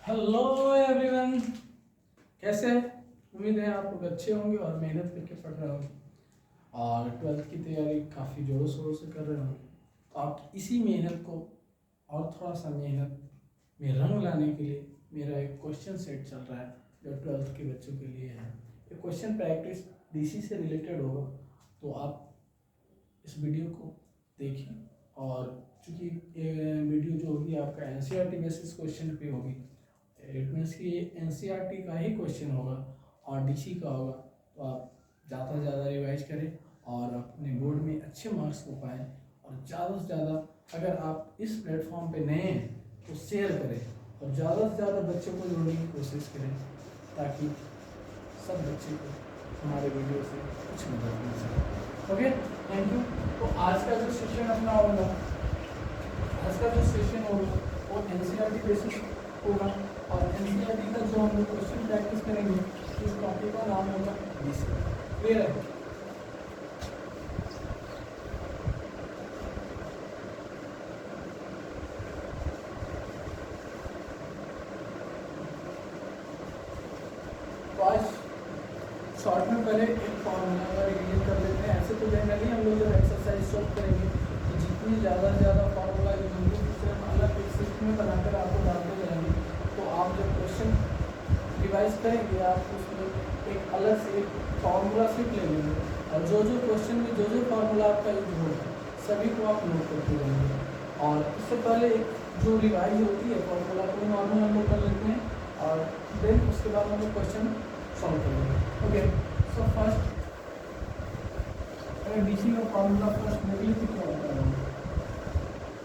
Hello everyone, कैसे हैं? उम्मीद है आप लोग अच्छे होंगे और मेहनत करके पढ़ रहे होंगे और ट्वेल्थ की तैयारी काफ़ी ज़ोरों शोरों से कर रहे होंगे। तो आप इसी मेहनत को और थोड़ा सा मेहनत में रंग लाने के लिए मेरा एक क्वेश्चन सेट चल रहा है जो ट्वेल्थ के बच्चों के लिए है। ये क्वेश्चन प्रैक्टिस डीसी से रिलेटेड होगा, तो आप इस वीडियो को देखिए। और चूँकि ये वीडियो जो होगी आपका एनसीईआरटी बेसिस क्वेश्चन पे होगी, इट मीन्स कि एनसीईआरटी का ही क्वेश्चन होगा और डीसी का होगा, तो आप ज़्यादा से ज़्यादा रिवाइज करें और अपने बोर्ड में अच्छे मार्क्स को पाएँ। और ज़्यादा से ज़्यादा अगर आप इस प्लेटफॉर्म पे नए हैं तो शेयर करें और ज़्यादा से ज़्यादा बच्चों को जोड़ने की कोशिश करें ताकि सब बच्चे को हमारे वीडियो से कुछ मदद मिल सके। Okay, thank you. तो आज का जो सेशन अपना होगा, आज का जो सेशन होगा वो एनसीईआरटी बेसिस होगा और एनसीईआरटी का जो हम लोग क्वेश्चन प्रैक्टिस करेंगे इस टॉपिक का नाम होगा डीसी। क्लियर है? तो आज शॉर्ट में पहले एक फॉर्मूला का रिवीजन कर लेते हैं। ऐसे तो जनरली हम लोग जब एक्सरसाइज सॉल्व करेंगे तो जितनी ज़्यादा से ज़्यादा फार्मूला होंगे उससे हम अलग एक सिस्टम में बनाकर आपको डालते जाएंगे। तो आप जब क्वेश्चन रिवाइज करेंगे आप उसमें एक अलग से एक फार्मूला सीख लेंगे और जो जो क्वेश्चन में जो जो फार्मूला आपका यूज होगा सभी को आप नोट करते जाएंगे। और इससे पहले एक जो रिवाइज होती है फार्मूला को नॉर्मल हम लोग कर लेते हैं और देन उसके बाद हम लोग क्वेश्चन सॉल्व करेंगे। ओके, सो फर्स्ट अगर डीसी का फार्मूला फर्स्ट देख लीजिए क्या होता है।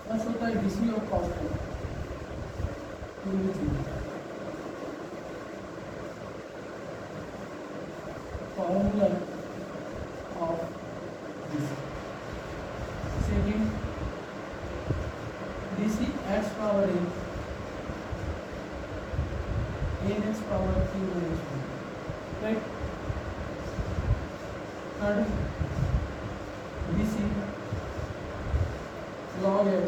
फर्स्ट होता है डीसी और constant. formula of DC. Second, DC x power n x power q minus 1. Right? Third, DC log x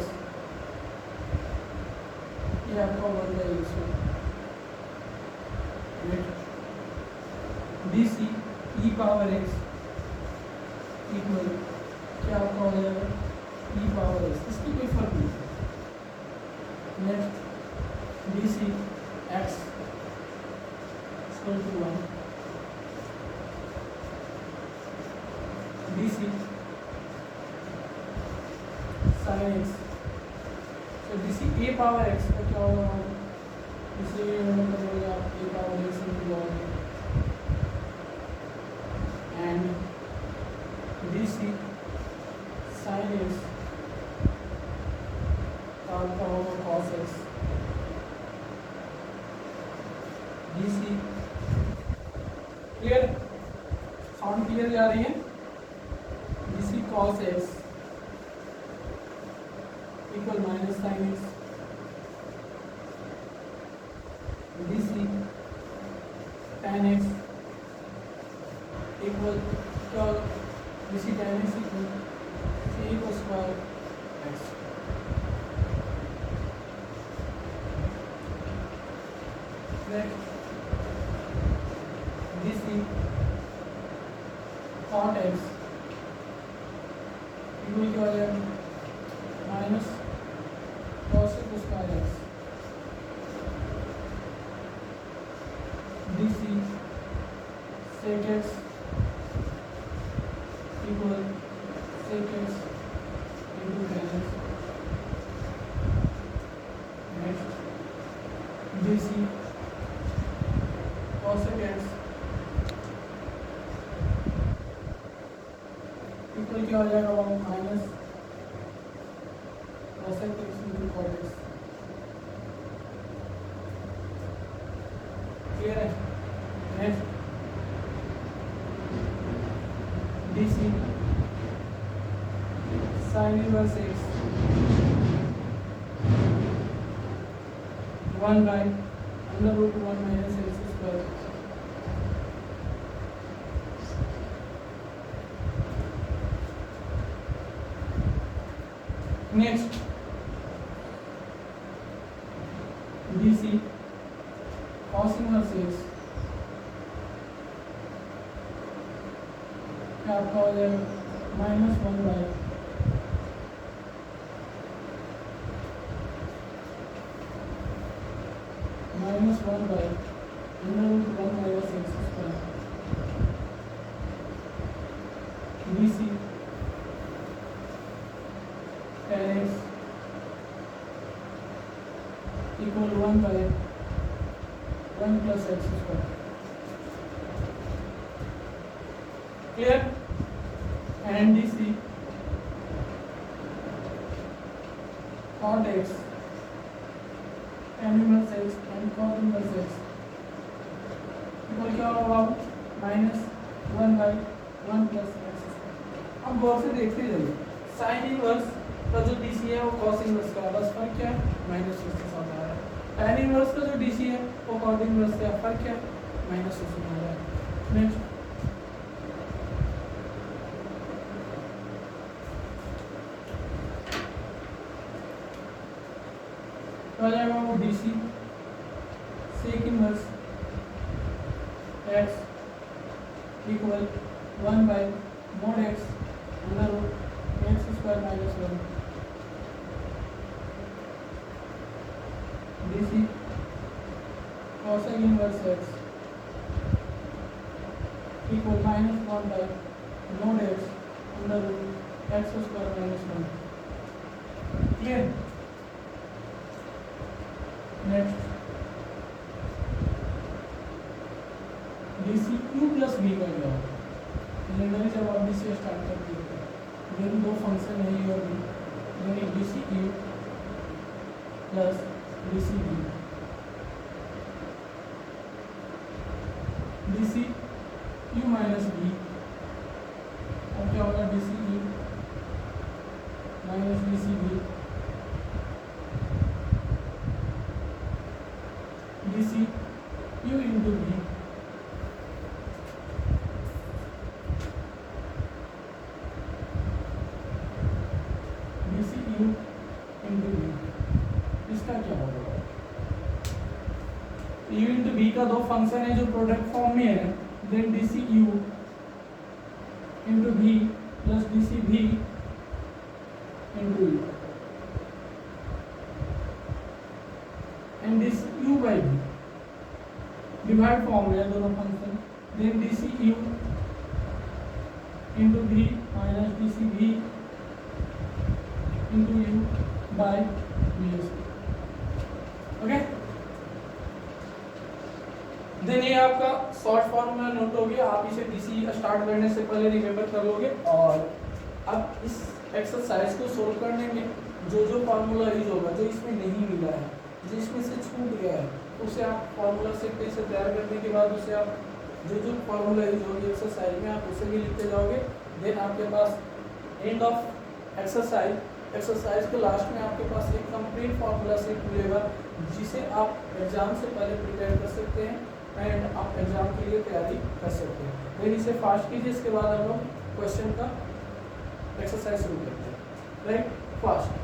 ये आपका 1/x है। DC e power x equal क्या आपका हो जाएगा e पावर x, इसकी कोई फर्क नहीं। Next DC x equal to 1, DC sin x, तो DC a पावर x का क्या होगा, इसलिए मतलब होगा a power x into log and DC sin x का आपका होगा cos x, DC clear, sound clear जा रही है। DC cos x equal minus sin x, DC tan x equal क्या, DC tan x equal c का square x। Next DC cot x equal क्या हो जाएगा माइनस cos का square x। DC sec x equal sec x into tan x। Next DC cosec x equal क्या हो जाएगा minus cosec x into cot x। Clear है? Next DC sin inverse x 1 by under root 1 minus x square। Next DC आपका हो जाएगा -1 by -1 by √1 minus x square BC tan x equal 1 by 1 plus x square. Clear? And DC cot x tan inverse x and cot inverse x equal क्या होगा -1 by 1 plus x square. अब गौर से देखते जाइए, sine inverse का जो DC है वो कॉस इनवर्स का, बस फर्क क्या है, माइनस उसके साथ आ रहा है. tan इनवर्स का जो डीसी है वो कॉट इनवर्स का, फर्क क्या है, माइनस उसके आ रहा है. नेक्स्ट आ जाएगा वो DC sec inverse x equal 1 by mod x under root x square minus 1 DC cosec inverse x equal -1 by mod x under root x square minus 1. Clear? Next DC q plus b का क्या होगा, generally जब आप D से start करते हो यदि दो फंक्शन है ए और बी, यानी D C u plus D C b, D C u minus b, अब क्या होगा D C u minus D C b, D C u into b, इसका क्या होगा, u इंटू बी का दो फंक्शन है जो प्रोडक्ट फॉर्म में है, then D C u into b plus D C b into u and this u by b divide form में है दोनों function, then D C u into b minus D C b into u by b s. Okay, then ये आपका short form में note हो गया, आप इसे डीसी स्टार्ट करने से पहले रिमेंबर कर लोगे. और अब इस एक्सरसाइज को सोल्व करने में जो जो फार्मूला यूज होगा, जो इसमें नहीं मिला है, जो इसमें से छूट गया है, उसे आप फार्मूला से कैसे तैयार करने के बाद उसे आप जो जो फार्मूला यूज होगी एक्सरसाइज में आप उसे भी लिखते जाओगे. देन आपके पास एंड ऑफ एक्सरसाइज के लास्ट में आपके पास एक कंप्लीट फार्मूला सेट मिलेगा, जिसे आप एग्जाम से पहले प्रिपेयर कर सकते हैं एंड आप एग्जाम के लिए तैयारी कर सकते हैं. देन इसे फास्ट कीजिए, इसके बाद हम लोग क्वेश्चन का एक्सरसाइज शुरू करते हैं. Right, fast.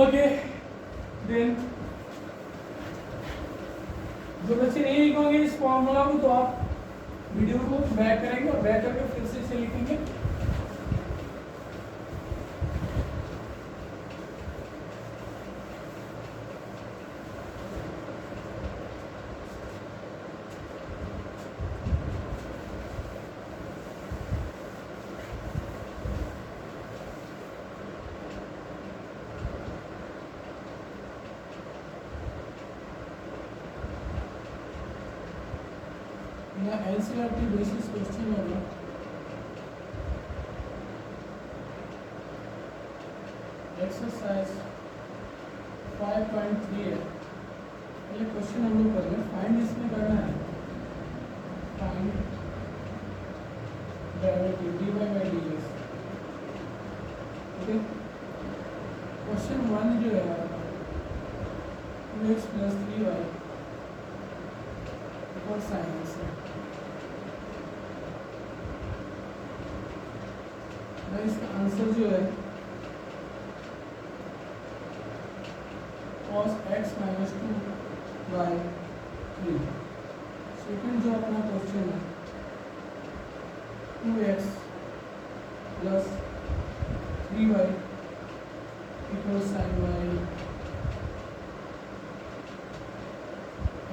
ओके, देन जो बच्चे नहीं लिखोगे इस फॉर्मूला को, तो आप वीडियो को बैक करेंगे और बैक करके फिर से इसे लिखेंगे. एनसीईआरटी बेसिस क्वेश्चन होगा. एक्सरसाइज 5.3 है. ये क्वेश्चन हम लोग कर रहे हैं. फाइंड इसमें करना है, find derivative dy by dx. Okay, question 1 जो है 2x प्लस 3y और साइन एक्स है. इसका आंसर जो है cos x माइनस 2/3। सेकेंड जो अपना क्वेश्चन है 2x plus 3y equal sine y,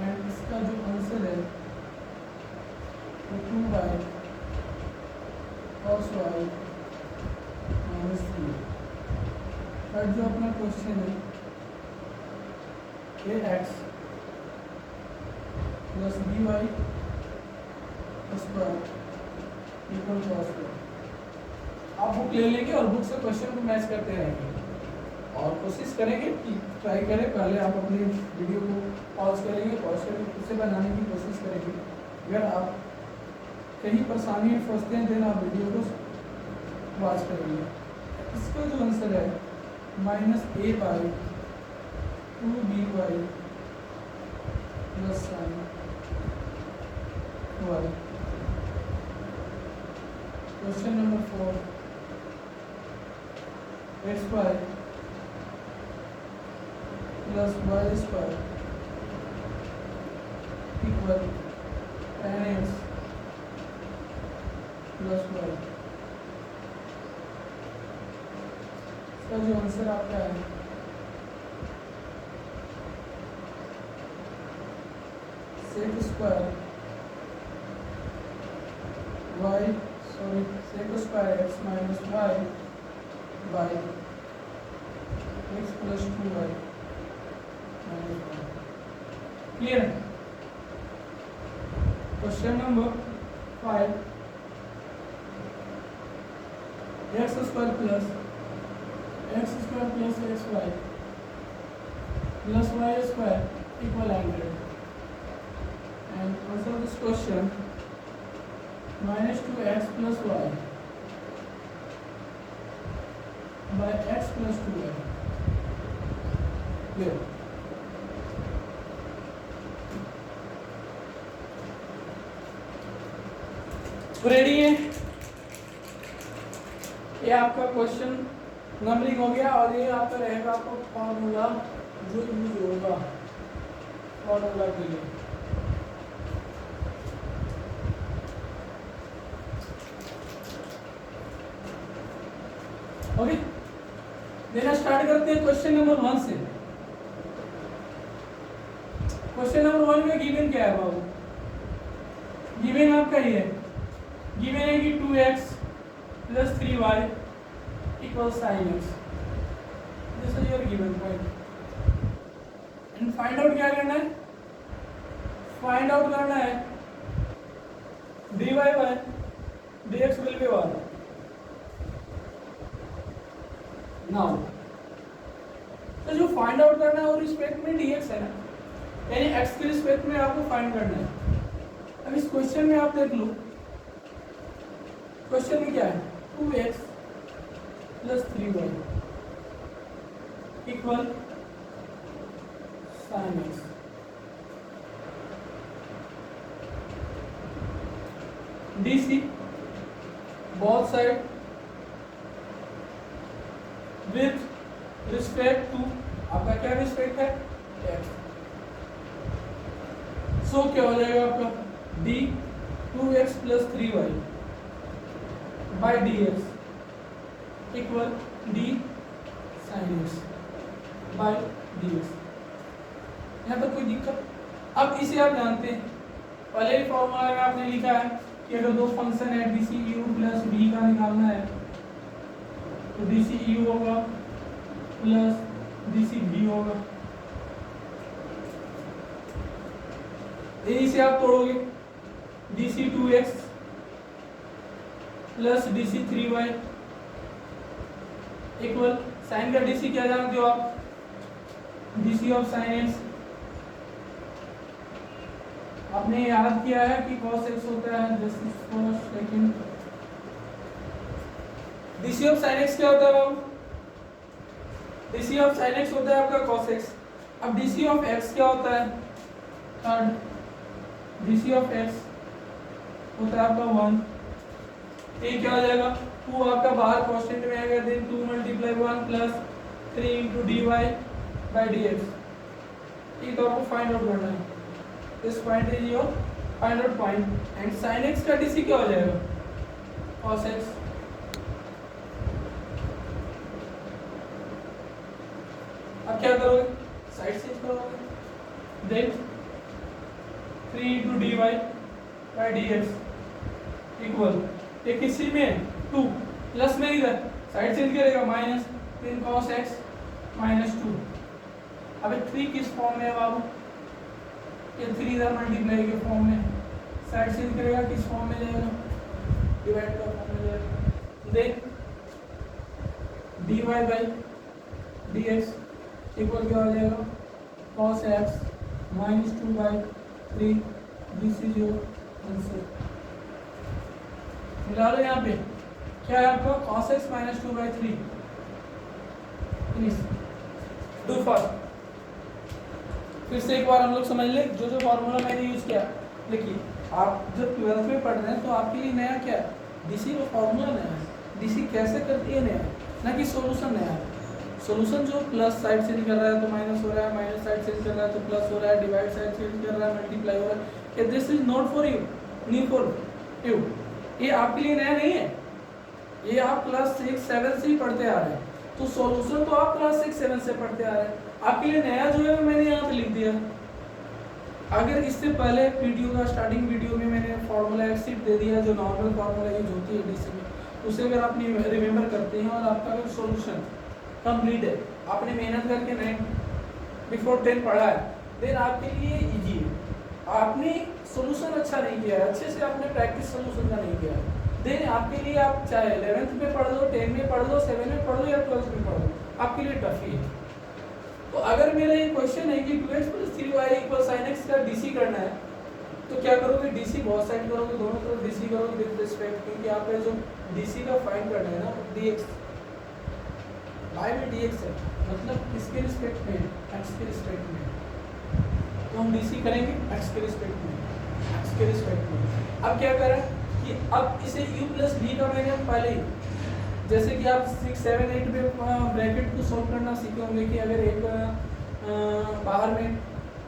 and इसका जो आंसर है वो 2y cos y minus 3। But जो अपना क्वेश्चन है ax plus by square equal cos y। आप बुक ले लेंगे और बुक से क्वेश्चन को मैच करते रहेंगे और कोशिश करेंगे कि ट्राई करें। पहले आप अपनी वीडियो को पॉज करेंगे, पॉज करके खुद से बनाने की कोशिश करेंगे। अगर आप कहीं परेशानी में फंसते हैं देन आप वीडियो को वॉच करेंगे। इसका जो आंसर है minus a/2by plus sine y। Question number 4 xy plus y square equal tan x plus y। इसका जो आंसर आपका है sec square x minus y by x plus 2y minus 1। Clear है? Question number 5 x square plus xy plus y square equal 100। And answer this question minus 2x plus y by x plus 2y. Clear? Ready है? ये आपका question numbering हो गया और ये आपका रहेगा आपको फॉर्मूला जो यूज होगा फॉर्मूला के लिए। ओके, देना स्टार्ट करते हैं क्वेश्चन नंबर 1 से। क्वेश्चन नंबर 1 में गिवन क्या है बाबू? गिवन आपका ये है, गिवन है कि 2x plus 3y equal sine x। This is your given point and find out क्या करना है? फाइंड आउट करना है dy by dx will be 1। Now तो जो फाइंड आउट करना है वो रिस्पेक्ट में dx है ना, यानी x के रिस्पेक्ट में आपको फाइंड करना है। अब इस क्वेश्चन में आप देख लो, क्वेश्चन में क्या है 2x plus 3y equal sine x। DC both side with respect to आपका क्या रिस्पेक्ट है x। सो क्या हो जाएगा आपका d 2x plus 3y by dx equal d sine x by dx। यहाँ पर कोई दिक्कत? अब इसे आप जानते हैं, पहले ही फॉर्मूला में आपने लिखा है कि अगर दो फंक्शन है DCU प्लस b का निकालना है तो DCU होगा प्लस DCB होगा। यही से आप तोड़ोगे DC2x plus DC3y equal sine का DC क्या जानते हो आप? DC of sine x। आपने याद किया है कि cos x होता है just for second. DC of sine x क्या होता है बाबू? DC ऑफ साइन x होता है आपका cos x। अब DC ऑफ x क्या होता है? थर्ड DC ऑफ x होता है आपका 1। ये क्या हो जाएगा 2 आपका बाहर कांस्टेंट में आएगा, then 2 × 1 plus 3 × dy by dx ये तो आपको फाइंड आउट करना है। This point is your find out point and sin x का DC क्या हो जाएगा cos x। अब क्या करोगे साइड चेंज करोगे then 3 × dy by dx equal ये किसी में 2 प्लस में इधर साइड चेंज करेगा माइनस 3 cos x माइनस 2। अब 3 किस फॉर्म में है बाबू ये 3 इधर मल्टीप्लाई के फॉर्म में साइड चेंज करेगा किस फॉर्म में जाएगा डिवाइड का फॉर्म में जाएगा then dy by dx equal क्या हो जाएगा cos x minus 2 by 3 this is your answer. मिला लो यहाँ पे क्या है आपका cos x minus 2 by 3 finish do fast. फिर से एक बार हम लोग समझ ले जो जो फॉर्मूला मैंने यूज किया। देखिए आप जब 12th में पढ़ रहे हैं तो आपके लिए नया क्या है डीसी का फॉर्मूला नया है डीसी कैसे करती है नया ना कि सॉल्यूशन नया है। सॉल्यूशन जो प्लस साइड चेंज कर रहा है तो माइनस हो रहा है माइनस साइड चेंज कर रहा है तो प्लस हो रहा है डिवाइड साइड चेंज कर रहा है मल्टीप्लाई हो रहा है। This is not for you new for you ये आपके लिए नया नहीं है ये आप क्लास 6 7 से ही पढ़ते आ रहे हैं तो सॉल्यूशन तो आप क्लास 6 7 से पढ़ते आ रहे हैं। आपके लिए नया जो है मैंने यहाँ पे लिख दिया। अगर इससे पहले वीडियो का स्टार्टिंग वीडियो में मैंने फार्मूला एक्सिट दे दिया जो नॉर्मल फार्मूला यूज होती है डीसी में उसे अगर आप रिमेंबर करते हैं और आपका अगर सॉल्यूशन कंप्लीट है आपने मेहनत करके 9 बिफोर 10 पढ़ा है देन आपके लिए इजी है। आपने सॉल्यूशन अच्छा नहीं किया है अच्छे से आपने प्रैक्टिस सॉल्यूशन का नहीं किया है देन आपके लिए आप चाहे 11th में पढ़ लो 10 में पढ़ लो 7 में पढ़ लो या 12th में पढ़ लो आपके लिए टफ ही है। तो अगर मेरा ये क्वेश्चन है कि 2x + 3y = sin x का डीसी करना है तो क्या करोगे डीसी बहुत साइड करोगे दोनों तरफ डीसी करोगे विद रिस्पेक्ट क्योंकि आप जो डीसी का फाइंड करना है ना dx y में dx है मतलब किसके रिस्पेक्ट में x के रिस्पेक्ट में तो हम डीसी करेंगे x के रिस्पेक्ट में। अब क्या करें कि अब इसे u + v का मैंने पहले ही जैसे कि आप 6 7 8 में ब्रैकेट को सॉल्व करना सीखे होंगे कि अगर एक बाहर में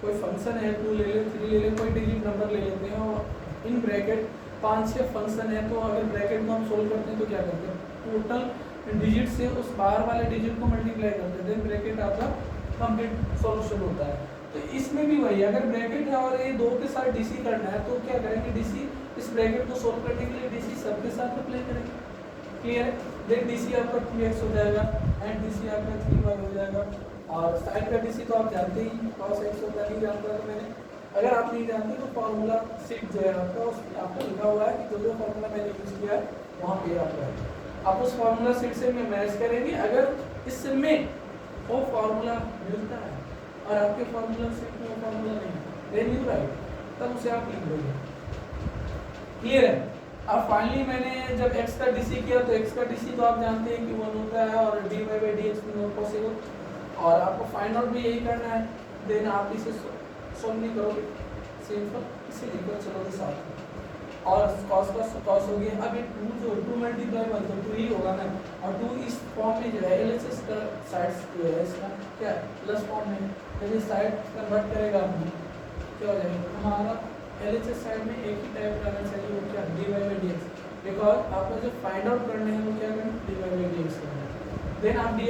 कोई फंक्शन है 2 ले ले 3 ले ले कोई डिजिट नंबर ले लेते हैं और इन ब्रैकेट 5-6 फंक्शन है तो अगर ब्रैकेट को हम सोल्व करते हैं तो क्या करते हैं टोटल डिजिट से उस बाहर वाले डिजिट को मल्टीप्लाई करते हैं देन ब्रैकेट आपका कंप्लीट सॉल्यूशन होता है। तो इसमें भी वही अगर ब्रैकेट है और ये दो के साथ डीसी करना है तो क्या करेंगे डीसी इस ब्रैकेट को सोल्व करने के लिए डीसी सबके साथ अप्लाई करेंगे। क्लियर है देन डीसी आपका 2x हो जाएगा एंड डीसी आपका 3y हो जाएगा और साइड का डीसी तो आप जानते ही cos x होता नहीं जानता तो मैंने अगर आप नहीं जानते तो फार्मूला शीट जो है आपका उसमें आपको लिखा हुआ है कि जो फार्मूला मैंने यूज किया है वहाँ पे आपका है आप उस फार्मूला शीट से मैच करेंगे। अगर इसमें वो फार्मूला मिलता है और आपके फार्मूला शीट में वो फार्मूला नहीं देन यू राइट तब उसे आप लिख दोगे। क्लियर है। अब फाइनली मैंने जब x का डीसी किया तो x का डीसी तो आप जानते हैं कि 1 होता है और dy by dx भी नॉट पॉसिबल और आपको फाइंड आउट भी यही करना है देन आप इसे सॉल्व नहीं करोगे सिंपल इसे लेकर चलोगे साथ में और cos का cos हो गया। अब ये 2 जो 2 मल्टीप्लाई वन तो 2 ही होगा ना और 2 इस फॉर्म में जो है LHS का साइड जो है इसका क्या प्लस फॉर्म में यदि साइड कन्वर्ट करेगा क्या हो जाएगा हमारा LHS साइड में एक ही टाइप रहना चाहिए वो क्या dy by dx बिकॉज आपको जो फाइंड आउट करने हैं वो क्या करना dy by dx करना है देन आप dy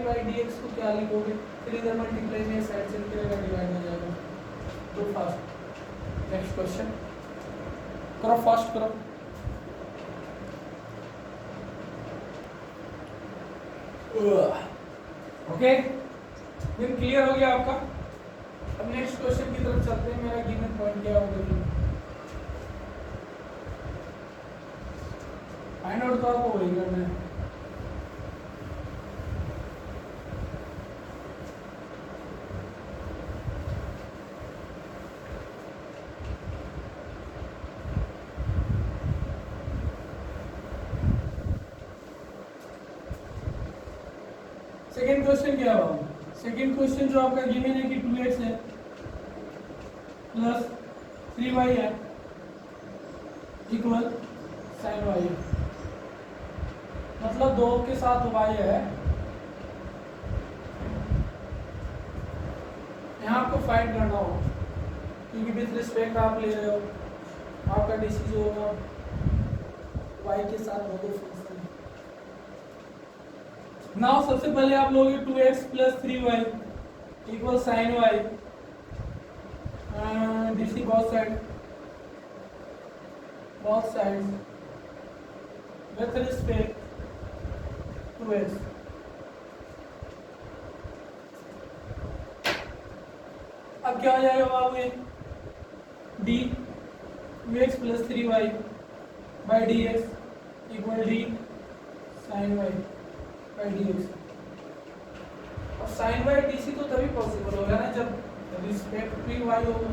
by dx को क्या लिखोगे फिर इधर मल्टीप्लाई में साइड चेंज करेगा डिवाइड हो जाएगा। तो फास्ट नेक्स्ट क्वेश्चन करो फास्ट करो। ओके दिन क्लियर हो गया आपका। अब नेक्स्ट क्वेश्चन की तरफ चलते हैं। मेरा गिवन पॉइंट क्या होगा फाइंड आउट तो आपको वही करना है। सेकेंड क्वेश्चन क्या होगा सेकेंड क्वेश्चन जो आपका गिवन है कि 2x है प्लस 3y है इक्वल sin y है मतलब 2 के साथ y है यहाँ आपको फाइंड करना होगा, क्योंकि विथ रिस्पेक्ट आप ले रहे हो, आपका डीसी जो होगा y के साथ वो दो फंक्शन है। नाउ सबसे पहले आप लोगे 2x + 3y equal sin y, DC both sides with respect to x। अब क्या हो जाएगा बाबू, ये d 2x + 3y by dx equal d sin y by dx। अब sin y dc तो तभी पॉसिबल होगा ना जब रिस्पेक्ट टू y होगा,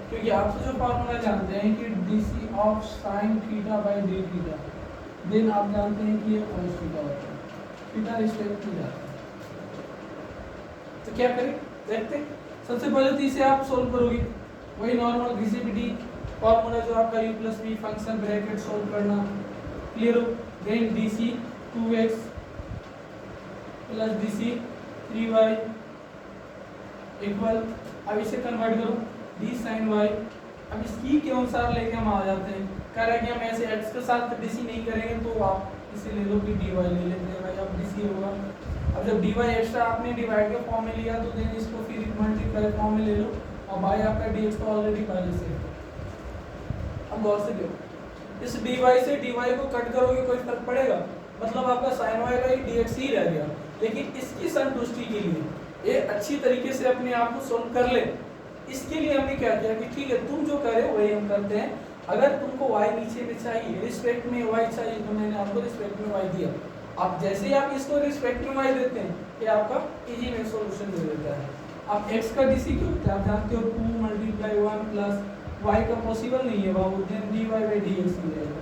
क्योंकि आप तो जो फॉर्मूला जानते हैं कि dc of sin theta by d theta, then आप जानते हैं कि ये cos थीटा होता है, थीटा रिस्पेक्ट टू जाता है। तो क्या करें, देखते हैं। सबसे पहले तो इसे आप सोल्व करोगे, वही नॉर्मल घिसी-पिटी फॉर्मूला जो आपका u + v function bracket solve करना, क्लियर हो। Then dc 2x + dc 3y equal, अब इसे कन्वर्ट करो d sin y। अब इसकी के अनुसार लेके हम आ जाते हैं, कह रहा है कि हम ऐसे x के साथ dc नहीं करेंगे तो आप इसे ले लो कि dy ले लेते हैं भाई, अब dc होगा। अब जब dy एक्स्ट्रा आपने डिवाइड के फॉर्म में लिया तो देन इसको फिर मल्टीप्लाई फॉर्म में ले लो, और y आपका dx तो ऑलरेडी पहले से है। अब गौर से देखो, इस dy से dy को कट करोगे कोई फर्क पड़ेगा, मतलब आपका sin y का ही dx ही रह गया। लेकिन इसकी संतुष्टि के लिए ये अच्छी तरीके से अपने आप को सोल्व कर ले, इसके लिए हमने क्या किया कि ठीक है तुम जो करे वही हम करते हैं। अगर तुमको y नीचे में चाहिए, रिस्पेक्ट में y चाहिए, तो मैंने आपको रिस्पेक्ट में y दिया। आप जैसे ही आप इसको रिस्पेक्ट में y देते हैं, ये आपका इजी में सॉल्यूशन दे देता है। अब x का dc क्या होता है आप जानते हो, 2 × 1 प्लस y का पॉसिबल नहीं है बाबू, देन dy by dx ही रहेगा।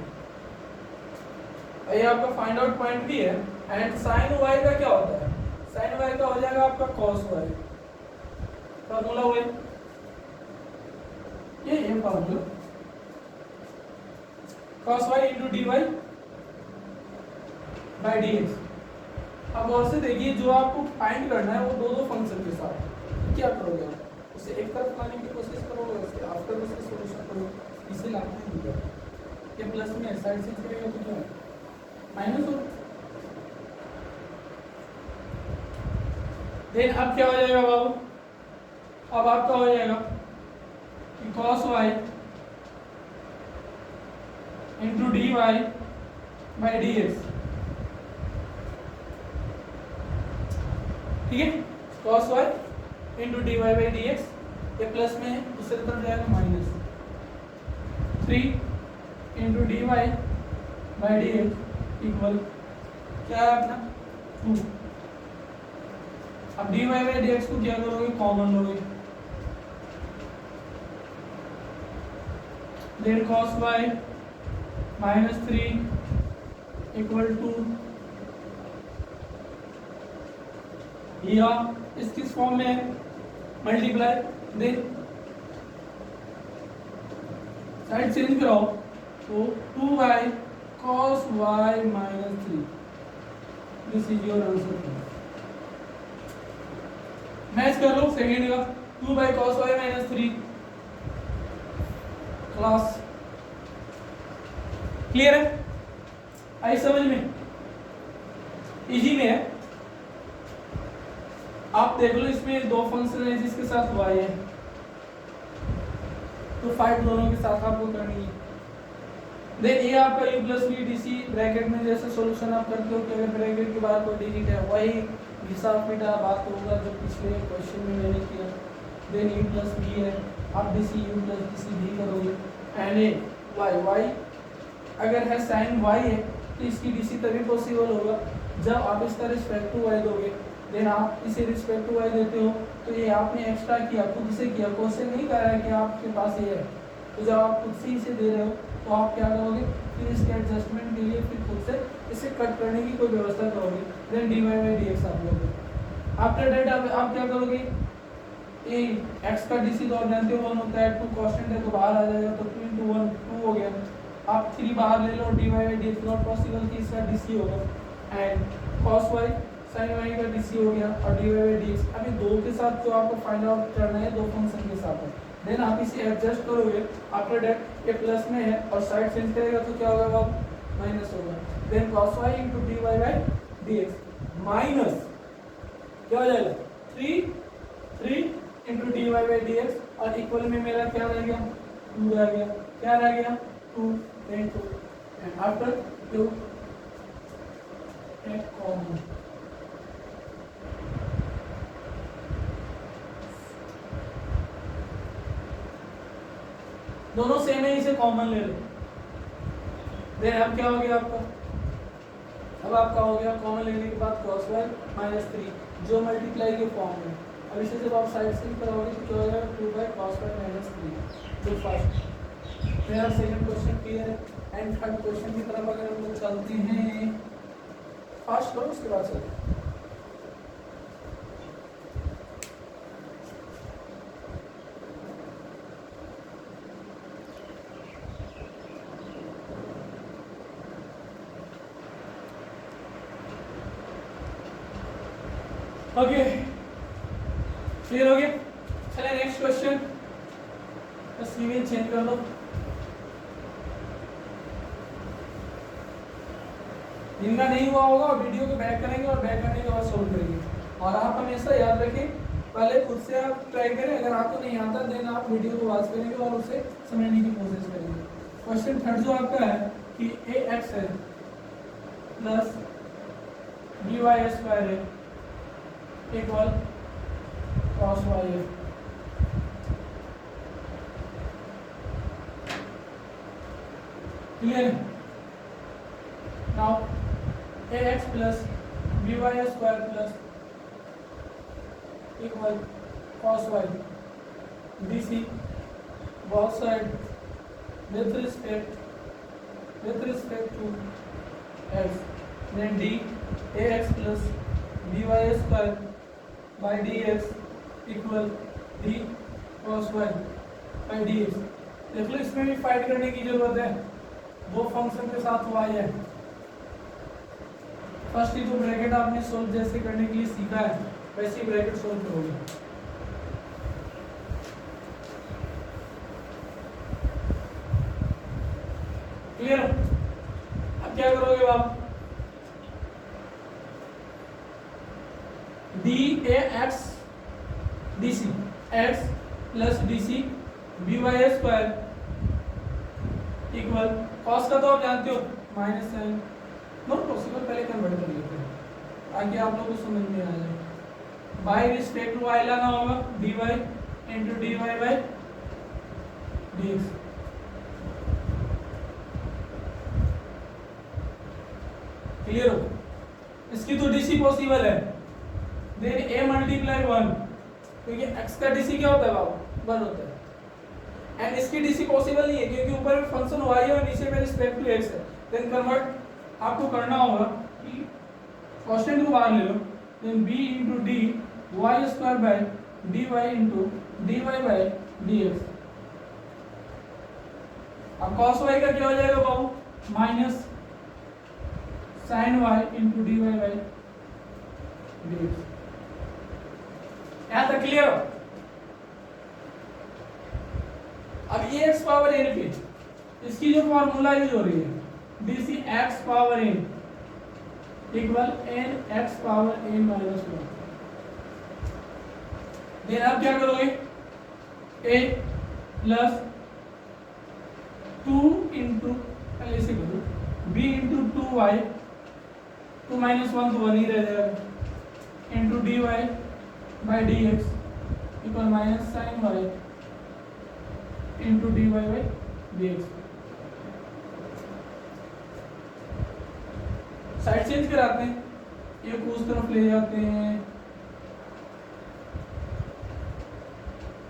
ये आपका फाइंड आउट पॉइंट भी है। एंड sin y का क्या होता है, sin y का हो जाएगा आपका cos y, फार्मूला वही ये formula cos y × dy by dx। अब और से देखिए, जो आपको फाइंड करना है वो दो फंक्शन के साथ, क्या करोगे आप, उसे एक तरफ लाने की कोशिश करोगे, उसके आफ्टर उसका सॉल्यूशन करोगे, इसे लाते हैं क्या, ये प्लस में साइड से करेगा तो क्या माइनस हो। देन अब क्या हो जाएगा बाबू, अब आपका हो जाएगा कि cos y × dy by dx, ठीक है। cos y × dy by dx, ये प्लस में है, दूसरी तरफ जाएगा minus 3 × dy by dx equal क्या है अपना 2। अब dy by dx को क्या करोगे, कॉमन लोगे, देन cos y -3 इक्वल 2, या इस किस फॉर्म में है, मल्टीप्लाई, देन साइड चेंज कराओ तो 2y cos y -3, this is your answer. Match कर लो सेकेंड का, 2y cos y -3 class, clear है, आई समझ में, इजी में है। आप देख लो इसमें दो फंक्शन है जिसके साथ y है, तो फाइट दोनों के साथ आपको करनी है। देन ये आपका u + v dc ब्रैकेट में जैसे सॉल्यूशन आप करते हो कि अगर ब्रैकेट के बाद कोई डिजिट है, वही घिसा पिटा बात होगा जो पिछले क्वेश्चन में मैंने किया। देन u + v है, आप dc u + dc v करोगे, एंड y अगर है sin y है तो इसकी dc तभी पॉसिबल होगा जब आप इसका रिस्पेक्ट टू y दोगे। देन आप इसे रिस्पेक्ट टू y देते हो तो ये आपने एक्स्ट्रा किया, खुद से किया, क्वेश्चन नहीं कह रहा है कि आपके पास ये है, तो जब आप खुद से इसे दे रहे हो तो आप क्या करोगे, फिर इसके एडजस्टमेंट के लिए फिर खुद से इसे कट करने की कोई व्यवस्था करोगे। देन dy by dx आप लोगे। आफ्टर दैट आप क्या करोगे, ये x का dc तो आप जानते हो 1 होता है, 2 कांस्टेंट है तो बाहर आ जाएगा, तो 2 × 1 2 हो गया। आप 3 बाहर ले लो, dy by dx not possible कि इसका dc होगा, and cos y sin y का dc हो गया और dy by dx। अभी दो के साथ जो आपको फाइंड आउट करना है, दो फंक्शन के साथ है, देन आप इसे एडजस्ट करोगे। आफ्टर दैट ये प्लस में है और साइड चेंज करेगा तो क्या होगा, माइनस होगा। Then cos y into dy by dx minus क्या हो जाएगा 3 into dy by dx और इक्वल में मेरा क्या रह गया, 2 रह गया। क्या रह गया, 2 into and after you take common। दोनों सेम है, इसे कॉमन ले लो। देन अब क्या हो गया आपका, अब आपका हो गया कॉमन लेने के बाद cos y माइनस 3 जो मल्टीप्लाई के फॉर्म में। अब इसे जब आप साइड से करोगे तो क्या हो जाएगा, 2 by cos y माइनस 3। तो फर्स्ट मेरा सेकंड क्वेश्चन क्लियर है। एंड थर्ड क्वेश्चन की तरफ अगर हम लोग चलते हैं, फास्ट करो उसके बाद चलते हैं। ओके क्लियर हो गया। चलिए नेक्स्ट क्वेश्चन, बस इमेज चेंज कर दो। इनका नहीं हुआ होगा वीडियो को बैक करेंगे और बैक करने के बाद सोल्व करेंगे। और आप हमेशा याद रखें, पहले खुद से आप ट्राई करें, अगर आपको नहीं आता देन आप वीडियो को वॉच करेंगे और उसे समझने की कोशिश करेंगे। क्वेश्चन थर्ड जो आपका है कि ax है प्लस by स्क्वायर है इक्वल cos y है। Clear? Now ax plus by square plus equal cos y dc both side with respect to x, then d ax plus by square by dx equal d cos y by dx। देख लो इसमें भी fight करने की जरूरत है, दो function के साथ हुआ है। फर्स्ट ही तो ब्रैकेट आपने सोल्व जैसे करने के लिए सीखा है वैसे ही ब्रैकेट सोल्व करोगे। क्लियर? अब क्या करोगे आप, dAx dc x plus dc by square equal cos का तो आप जानते हो माइनस साइन, नॉट पॉसिबल, पहले कन्वर्ट कर लेते हैं ताकि आप लोगों को समझ में आ जाए। बाय रिस्पेक्ट टू y लाना होगा dy into dy by dx। Clear हो? इसकी तो dc पॉसिबल है, देन a मल्टीप्लाई 1 क्योंकि x का dc क्या होता है बाबू, 1 होता है। एंड इसकी dc पॉसिबल नहीं है क्योंकि ऊपर में फंक्शन y है और नीचे में रिस्पेक्ट टू x है। देन कन्वर्ट आपको करना होगा कि कांस्टेंट को बाहर ले लो, then b into d y स्क्वायर by dy into dy by dx। अब cos y का क्या हो जाएगा बाबू, minus sin y into dy by dx। यहाँ तक क्लियर हो? अब ये x पावर n पे इसकी जो फॉर्मूला यूज हो रही है dc x power n equal n x power n minus 1। Then आप क्या करोगे, a प्लस 2 इंटू पहले से करो b इंटू 2y 2 माइनस 1 तो 1 ही रह जाएगा into dy by dx equal minus sine y into dy by dx। Side change कराते हैं, ये को उस तरफ ले जाते हैं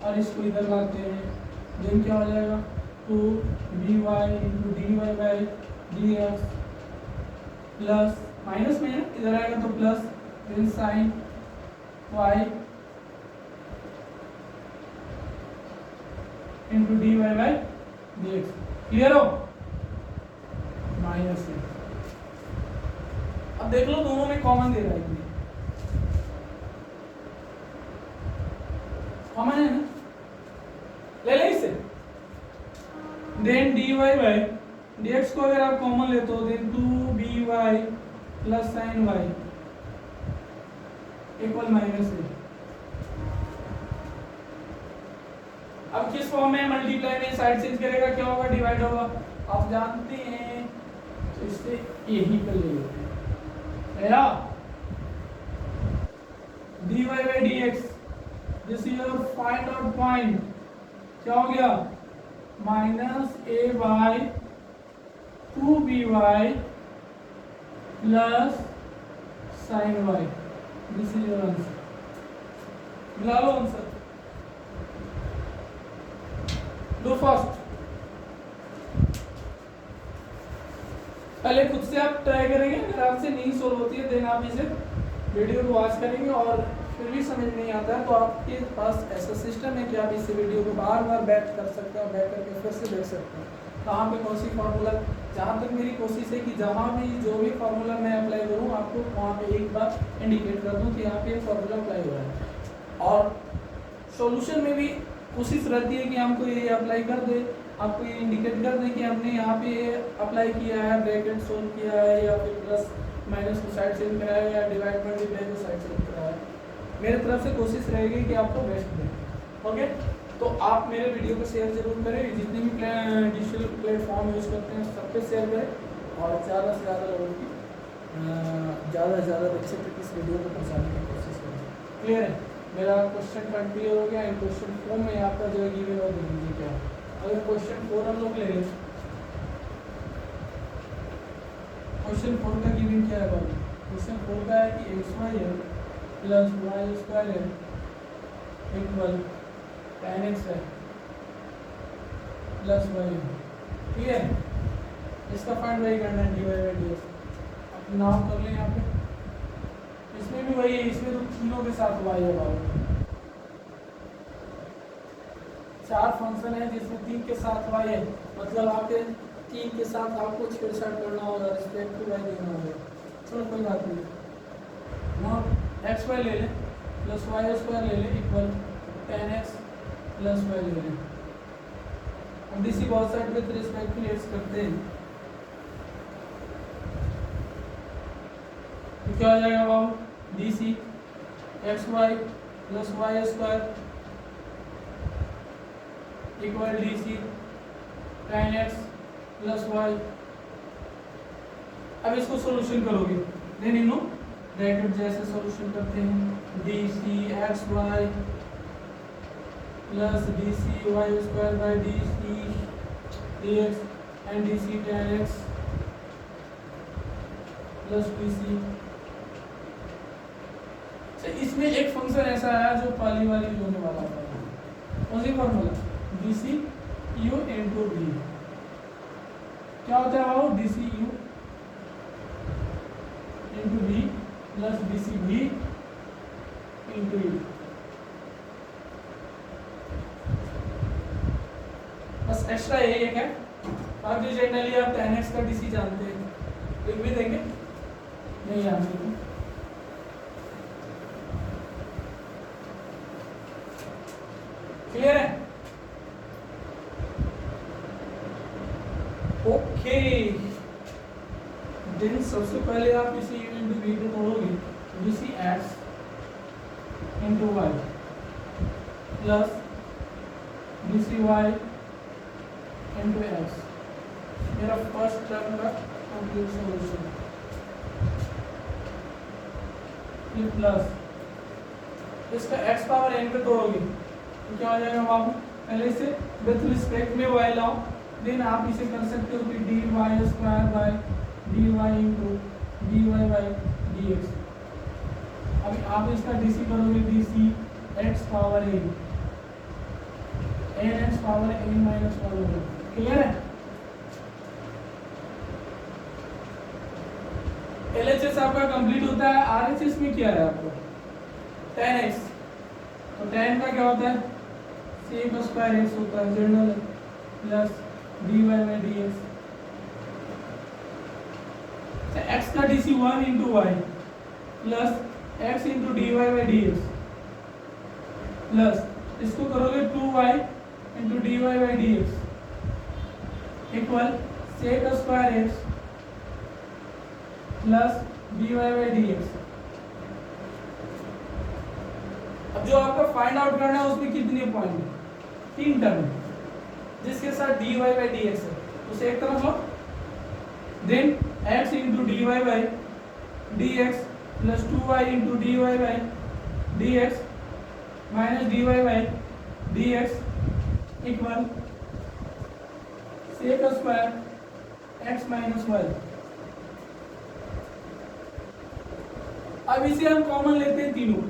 और इसको इधर लाते हैं। देन क्या हो जाएगा, 2by into dy by dx plus minus में इधर आएगा तो plus, then sine y into dy by dx। Clear हो? माइनस है। अब देख लो दोनों में कॉमन दे रहा है, कॉमन है ना, ले ले इसे। देन dy बाई dx को अगर आप कॉमन लेते हो then 2by plus sine y equal minus A. अब किस फॉर्म में मल्टीप्लाई में साइड चेंज करेगा क्या होगा, डिवाइड होगा, आप जानते हैं, तो इससे यही कर ले लेते हैं या dy by dx, this is your find out point, क्या हो गया minus a by 2by plus sine y, this is your answer. मिला लो आंसर, डू फास्ट। पहले खुद से आप ट्राई करेंगे, अगर आपसे नहीं सोल्व होती है देन आप इसे वीडियो को वॉच करेंगे और फिर भी समझ नहीं आता है तो आपके पास ऐसा सिस्टम है कि आप इस वीडियो को बार बार बैक कर सकते हैं, बैक करके फिर से देख सकते हैं कहाँ पे कौन सी फार्मूला। जहाँ तक मेरी कोशिश है कि जहाँ भी जो भी फार्मूला मैं अप्लाई करूँ आपको वहाँ पे एक बार इंडिकेट कर दूँ कि यहाँ पे फार्मूला अप्लाई हो रहा है, और सॉल्यूशन में भी कोशिश रहती है कि हमको ये अप्लाई कर दे, आपको ये इंडिकेट कर दे कि हमने यहाँ पे अप्लाई किया है, ब्रैकेट सोल्व किया है, या फिर प्लस माइनस को साइड चेंज कराया है, या डिवाइड मल्टीप्लाई को साइड चेंज कराया है। मेरे तरफ से कोशिश रहेगी कि आपको बेस्ट दें। ओके, तो आप मेरे वीडियो को शेयर जरूर करें, जितने भी डिजिटल प्लेटफॉर्म यूज़ करते हैं सब पे शेयर करें और ज़्यादा से ज़्यादा लोगों की ज़्यादा से ज़्यादा बच्चे तक इस वीडियो को पहुँचाने की कोशिश करें। क्लियर है, मेरा क्वेश्चन पॉइंट क्लियर हो गया। इन क्वेश्चन 4 में आपका जो है गिवन और देख लीजिए क्या है। अगर क्वेश्चन 4 हम लोग ले लें, क्वेश्चन 4 का गिवन क्या है बाबू, क्वेश्चन 4 का है कि xy है प्लस वाई स्क्वायर है इक्वल tan x है प्लस वाई है, ठीक है। इसका फाइंड वही करना है dy बाई dx। अब नाम कर लें यहाँ पे, इसमें भी वही है, इसमें तो तीनों के साथ y है बाबू, 4 फंक्शन है जिसमें 3 के साथ y है, मतलब आपके 3 के साथ आपको छेड़छाड़ करना होगा, रिस्पेक्ट टू y देना होगा। चलो कोई बात नहीं, ना एक्स वाई ले लें प्लस वाई स्क्वायर ले लें equal tan x plus Y ले लें। अब इसी बहुत side with respect to x करते हैं तो क्या हो जाएगा बाबू, D C X Y plus Y square equal D C tan x plus Y. अब इसको सॉल्यूशन करोगे देन यू नो ब्रैकेट जैसे सॉल्यूशन करते हैं, D C X Y plus D C Y square by D C D X and D C tan x plus D C. इसमें एक function ऐसा है जो पहली वाली होने वाला है, उसी formula D C u into v, क्या होता है वो D C u into v plus D C v into u. बस एक्स्ट्रा यही है क्या, बाकी जनरली आप tan x का डी सी जानते हैं, लिख भी देंगे नहीं जानते। क्लियर है, ओके। देन सबसे पहले आप इसे u इंटू वी को तोड़ोगे, D C X into Y plus D C Y into X, मेरा फर्स्ट टर्म का कंप्लीट सॉल्यूशन। फिर प्लस इसका x पावर n पे तोड़ोगे तो क्या हो जाएगा बाबू, पहले से विथ रिस्पेक्ट में y लाओ, देन आप इसे कर सकते हो कि d y square by d y into D Y by D x. अभी आप इसका डी सी करोगे, D C x power n x power n minus 1 होगा। क्लियर है, LHS आपका कंप्लीट होता है। RHS में क्या है आपको tan x, तो tan का क्या होता है सेक स्क्वायर x होता है general plus D Y by D X. X का D C 1 into Y plus x into D Y by D x plus इसको करोगे 2y into D Y by D x equal sec square x plus D Y by D X. अब जो आपका find out करना है उसमें कितने point है? 3 टर्म जिसके साथ dy बाई dx है उसे एक तरफ लो, then x into D Y by D x plus 2y into D Y by D x minus D Y by D x equal sec square x minus Y. अब इसे हम common लेते हैं तीनों को।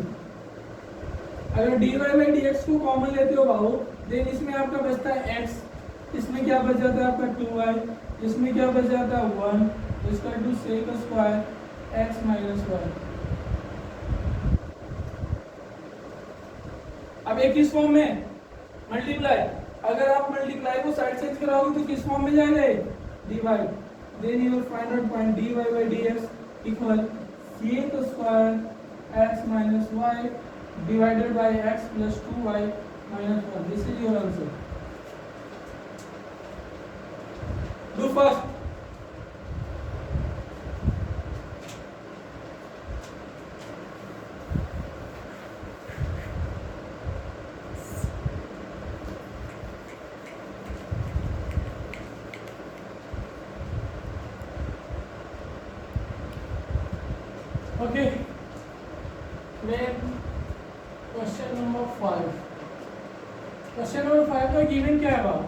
अगर dy बाई डी एक्स को common लेते हो बाबू, देन इसमें आपका बचता है x, इसमें क्या बच जाता है आपका 2y, इसमें क्या बच जाता है 1, इसका two sec square x minus Y. अब एक किस फॉर्म में मल्टीप्लाई, अगर आप मल्टीप्लाई को साइड चेंज कराओगे तो किस फॉर्म में जाएगा ये divide, then you will find out point dy by dx equal sec square x minus y divided by x plus 2y minus 1. This is your answer. Do first. Okay. Then question number 5। Question number 5 का given क्या है बाबू?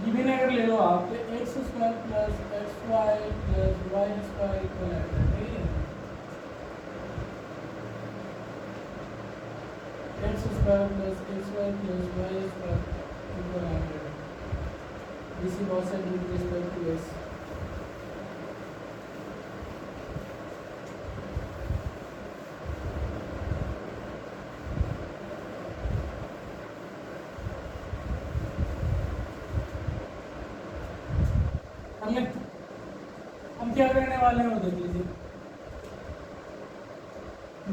Given अगर ले लो आप तो X square plus x Y plus Y square equal है, ठीक है? X square plus x Y plus Y square equal है। This is also with respect to X. हम क्या करने वाले हैं वो देख लीजिए।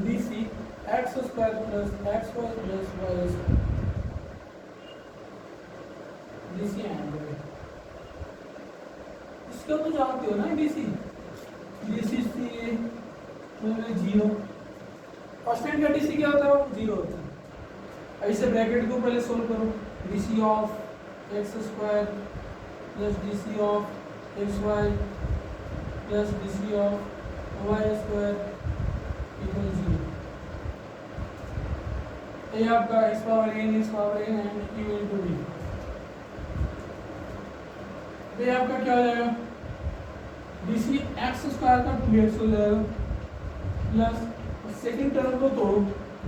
D C X square plus x Y plus Y square D C and इसका तो जानते हो ना, D C C zero. Constant का डी सी क्या होता है? वो जीरो होता है। ऐसे ब्रैकेट को पहले सोल्व करो, D C of x square plus D C of x Y plus D C of y square equal 0। ये आपका x power n and u into v। ये आपका क्या हो जाएगा? डी सी एक्स स्क्वायर का 2x हो जाएगा प्लस सेकेंड टर्म को तोड़ो,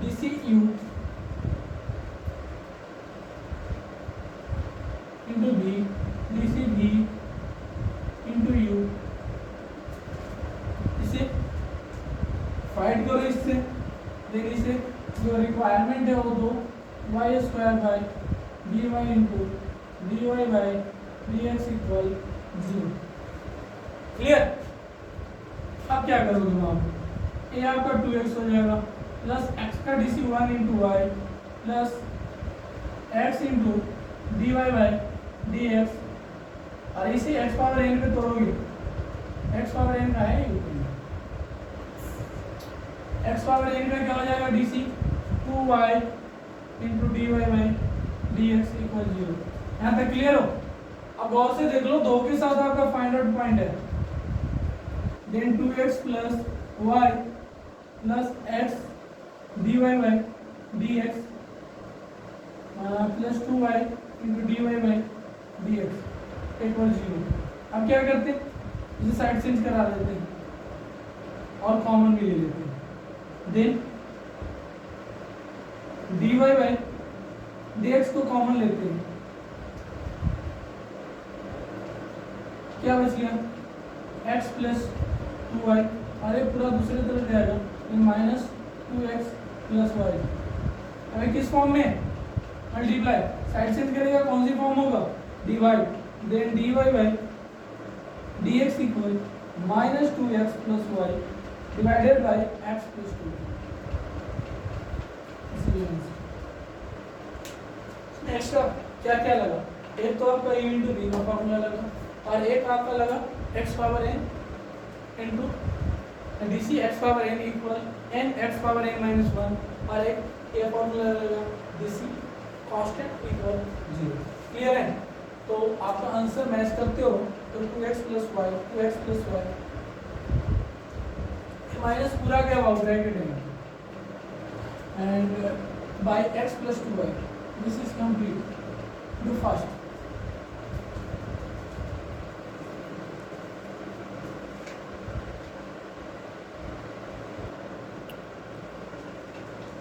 D C u into v D C v into u. इसे फाइंड करो इससे, देन इसे जो रिक्वायरमेंट है वो दो y square by d y into D Y by D x equal 0। Clear? अब क्या करोगे वहाँ पे? ये आपका 2x हो जाएगा प्लस x का D C 1 into Y plus x into D Y by D x, और इसे x पावर n पे तोड़ोगे, x पावर n का है, x पावर n का क्या हो जाएगा? D C 2y into D Y by D x equal 0। यहाँ तक क्लियर हो? अब गौर से देख लो, दो के साथ आपका फाइंड आउट पॉइंट है, then 2x plus y plus x d Y by D x plus 2y into D Y by D x equal 0। अब क्या करते हैं? इसे साइड चेंज करा देते हैं और कॉमन भी ले लेते हैं, देन dy बाई dx को कॉमन लेते हैं, क्या बच गया? x प्लस 2y, अरे पूरा दूसरे तरफ जाएगा, माइनस 2x प्लस वाई। अभी किस फॉर्म में? मल्टीप्लाई, साइड चेंज करेगा, कौन सी फॉर्म होगा? Divide, then dy by dx equal minus 2x plus y divided by x plus 2। Next क्या क्या लगा, एक तो आपका e इंटू बी का फॉर्मूला लगा और एक आपका लगा x power n into D C x power n equal n x power n minus one और एक ये फॉर्मूला लगा D C constant equal 0। Clear है? तो आपका आंसर मैच करते हो तो 2x plus y, 2x plus y minus पूरा क्या हुआ ब्रैकेट है and by x plus 2y, this is complete. Do fast.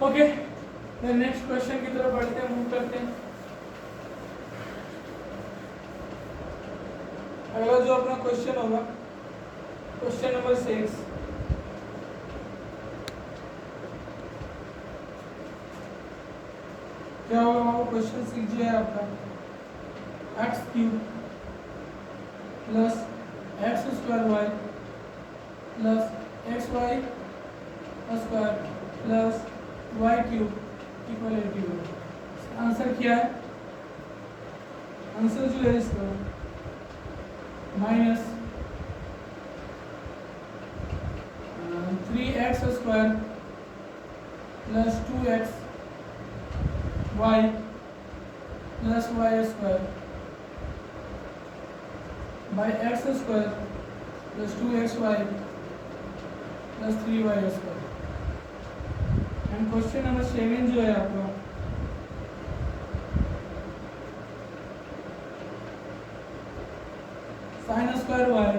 Okay, next question की तरफ बढ़ते हैं, मूव करते हैं। अगला जो अपना क्वेश्चन होगा क्वेश्चन नंबर 6। क्या होगा वहाँ क्वेश्चन 6 जो है आपका x cube plus x square y plus x y square plus y cube equal 81। Answer क्या है? आंसर जो है इसका minus 3x square plus 2x y plus Y square by x square plus 2xy plus 3y square. And question number 7 जो है आपका sine square y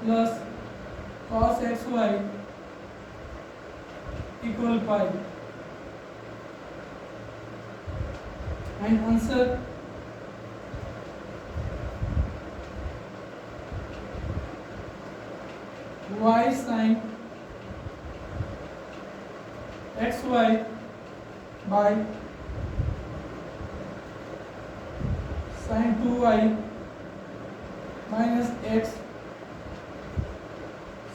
plus cos x y equal pi. And answer y sin xy by sin 2y minus x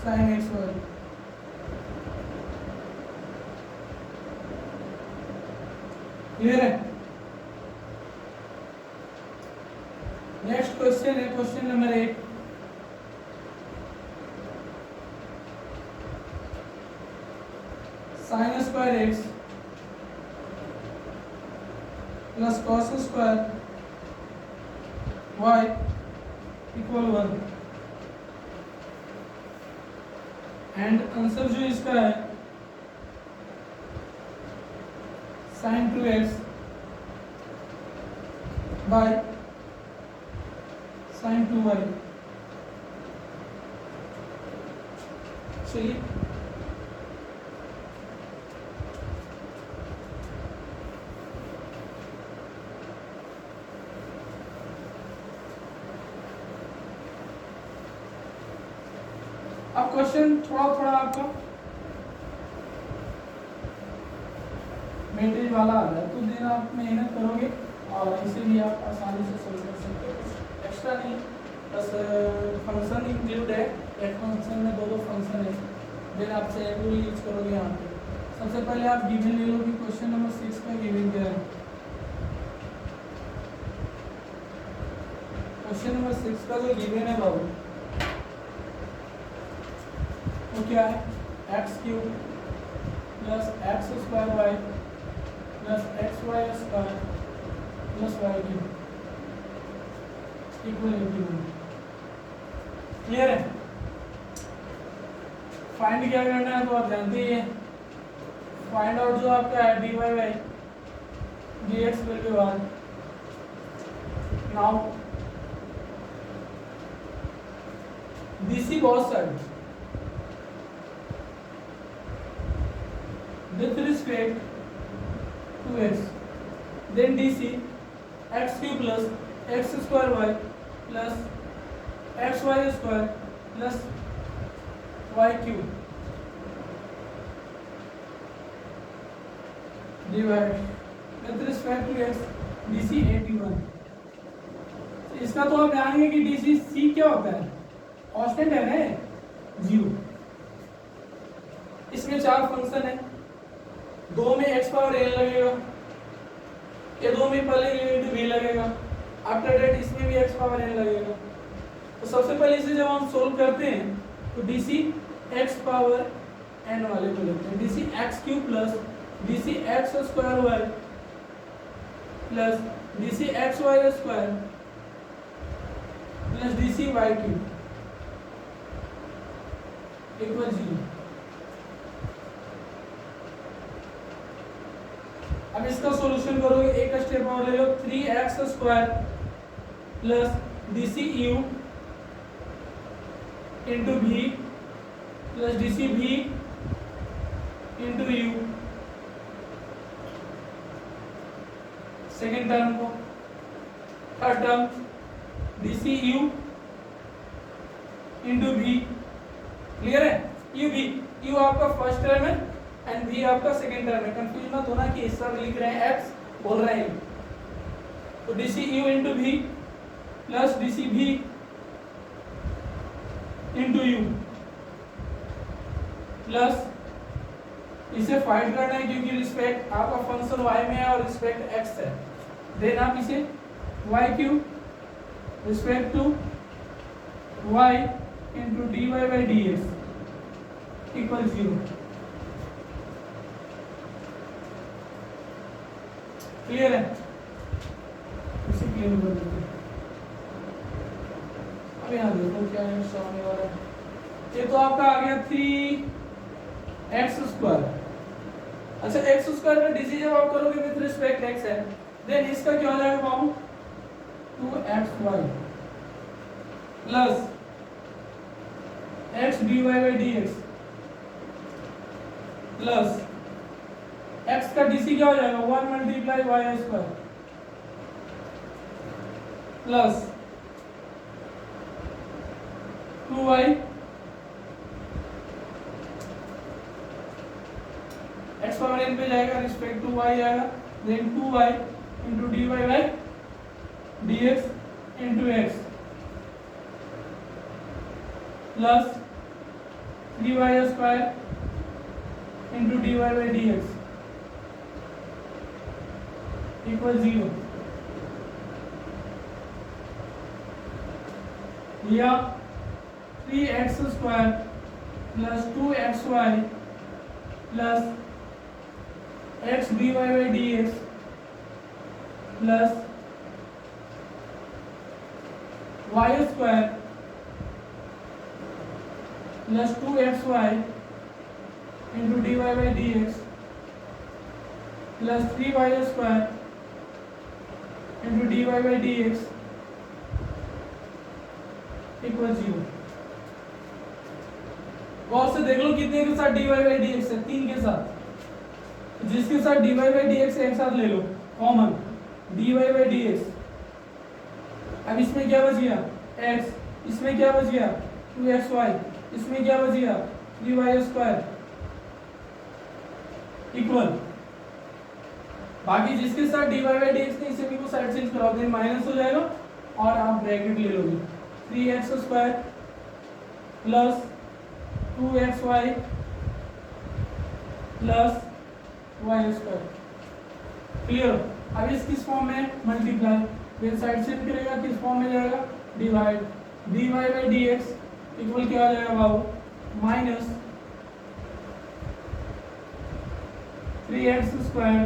sin xy। Clear है? Next question है question number 8। Sine square x plus cos square y equal 1। And answer जो इसका है sin 2x bye sin 2y। चलिए अब question थोड़ा आपका weightage वाला आ रहा है, तो दिन आप मेहनत करोगे और इसे भी आप आसानी से सोल्व कर सकते हो। एक्स्ट्रा नहीं, बस फंक्शन इंक्लूड है, एक फंक्शन में दो फंक्शन है, देन आप सेम यूज करोगे यहाँ पे। सबसे पहले आप गिवन ले लो कि क्वेश्चन नंबर 6 का गिवन क्या है। क्वेश्चन नंबर 6 का जो गिवन है बाबू वो क्या है? X cube plus x square y plus x y square plus y cube equal 81। Clear है? फाइंड क्या करना है तो आप जानते ही हैं। फाइंड आउट जो आपका है dy by dx will be 1। Now BC both sides with respect to x, then DC x cube plus x square y plus xy square plus y cube divide with respect to x DC 81। इसका तो आप जानेंगे कि DC C क्या होता है? Constant है ना, 0। इसमें 4 फंक्शन है, 2 में x पावर n लगेगा, ये 2 में पहले यूनिट v लगेगा, आफ्टर दैट इसमें भी x पावर n लगेगा। तो सबसे पहले इसे जब हम सोल्व करते हैं तो dc x पावर n वाले को लेते हैं, dc x cube plus dc x square y plus dc x y square plus dc y cube equal 0। अब इसका सॉल्यूशन करोगे, एक स्टेप और ले लो, 3x square plus dc u into v plus dc v into u, second term को, third term dc u into v, clear है? u आपका फर्स्ट टर्म है एंड v आपका सेकेंड टर्म है, कंफ्यूज मत होना कि इस तरह लिख रहे हैं x बोल रहे हैं। तो dc u into v plus dc v into u plus, इसे फाइंड करना है क्योंकि रिस्पेक्ट आपका फंक्शन y में है और रिस्पेक्ट x है, देन आप इसे y cube respect to y into dy by dx equal 0। Clear है? इसे क्लियर कर देते हैं। अब यहाँ देखो क्या है सामने वाला, ये तो आपका आ गया 3x स्क्वायर। अच्छा, x स्क्वायर का डीसी जब आप करोगे विद रिस्पेक्ट x है, देन इसका क्या हो जाएगा बाबू, 2xy plus x dy by dx plus x का डीसी क्या हो जाएगा, 1 multiply y square plus 2y x power n पे जाएगा, रिस्पेक्ट टू y आएगा, then 2y into dy by dx into x plus 3y square into dy by dx equal 0। या 3x square plus 2xy plus x dy by dx plus y square plus 2xy into dy by dx plus 3y square into dy by dx equal 0। गौर से देख लो कितने के साथ dy by dx है, 3 के साथ, जिसके साथ dy बाई dx एक साथ ले लो कॉमन, dy बाई dx। अब इसमें क्या बच गया x, इसमें क्या बच गया 2xy, इसमें क्या बच गया 3y स्क्वायर इक्वल, बाकी जिसके साथ dy बाई dx नहीं, इसे भी को साइड चेंज कराओ, देन माइनस हो जाएगा और आप ब्रैकेट ले लोगे, 3x square plus 2xy plus y square. Clear? अब इस किस फॉर्म में मल्टीप्लाई, देन साइड चेंज करेगा, किस फॉर्म में जाएगा divide, dy by dx equal क्या आ जाएगा बाबू, minus 3x square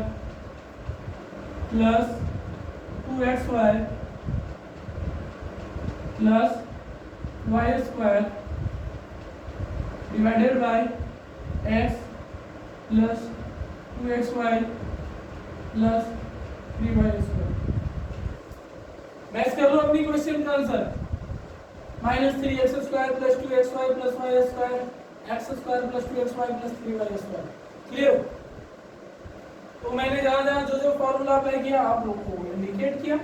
plus 2xy plus y square divided by x plus 2xy plus 3y square. Match कर लो अपनी क्वेश्चन का answer, minus 3x square plus 2xy plus y square, x square plus 2xy plus 3y square. Clear? तो मैंने जहाँ जो formula apply किया आप लोग को इंडिकेट किया।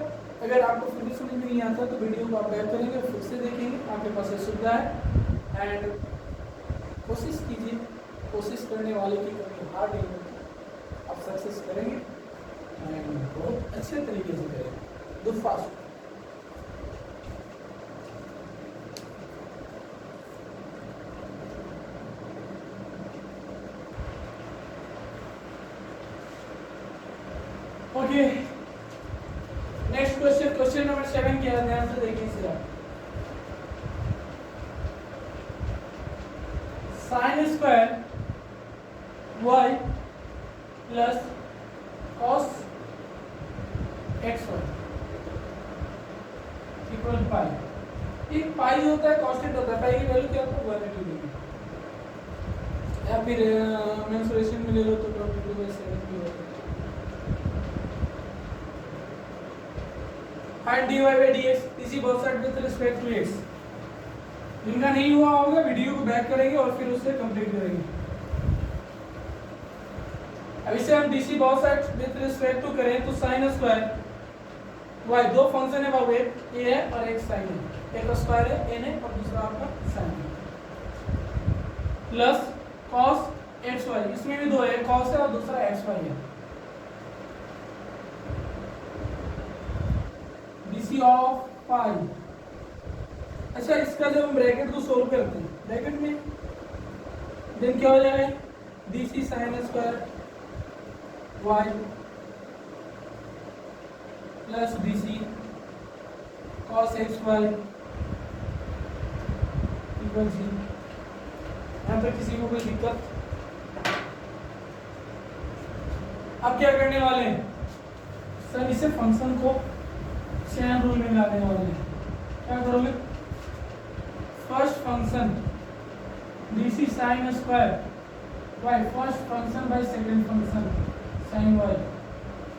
अगर आपको फिर भी समझ में नहीं आता तो वीडियो को आप बैक करेंगे, फिर से देखेंगे, आपके पास ये सुविधा है। एंड कोशिश कीजिए, कोशिश करने वाले की कभी हार नहीं होती, आप सक्सेस करेंगे एंड बहुत अच्छे तरीके से करेंगे, good fast. Okay, next question, question number 7 क्या है, ध्यान से देखिए इसे आप। Sine square y plus cos xy equal pi. एक पाई होता है कांस्टेंट होता है, पाई की वैल्यू क्या होता है 180 डिग्री, या फिर मेंसुरेशन में ले लो तो 22/7 भी होता है। फाइंड dy by dx इसी both side with respect to x। इनका नहीं हुआ होगा, वीडियो को बैक करेंगे और फिर उससे कंप्लीट करेंगे। अब इसे हम dc both side with respect to करें तो sin स्क्वायर y, दो फंक्शन है बाबू, एक a है और एक sin है, एक स्क्वायर है n है और दूसरा आपका sin है, प्लस cos xy, इसमें भी दो है, cos है और दूसरा xy है, dc ऑफ पाई। अच्छा, इसका जब हम ब्रैकेट को सोल्व करते हैं, ब्रैकेट में देन क्या हो जाएगा, dc sin square y plus dc cos xy equal 0। यहाँ तक किसी को कोई दिक्कत? अब क्या करने वाले हैं सर, इसे फंक्शन को चेन रूल में लाने वाले हैं। क्या करोगे, first function dc sin square y, first function by second function sin y,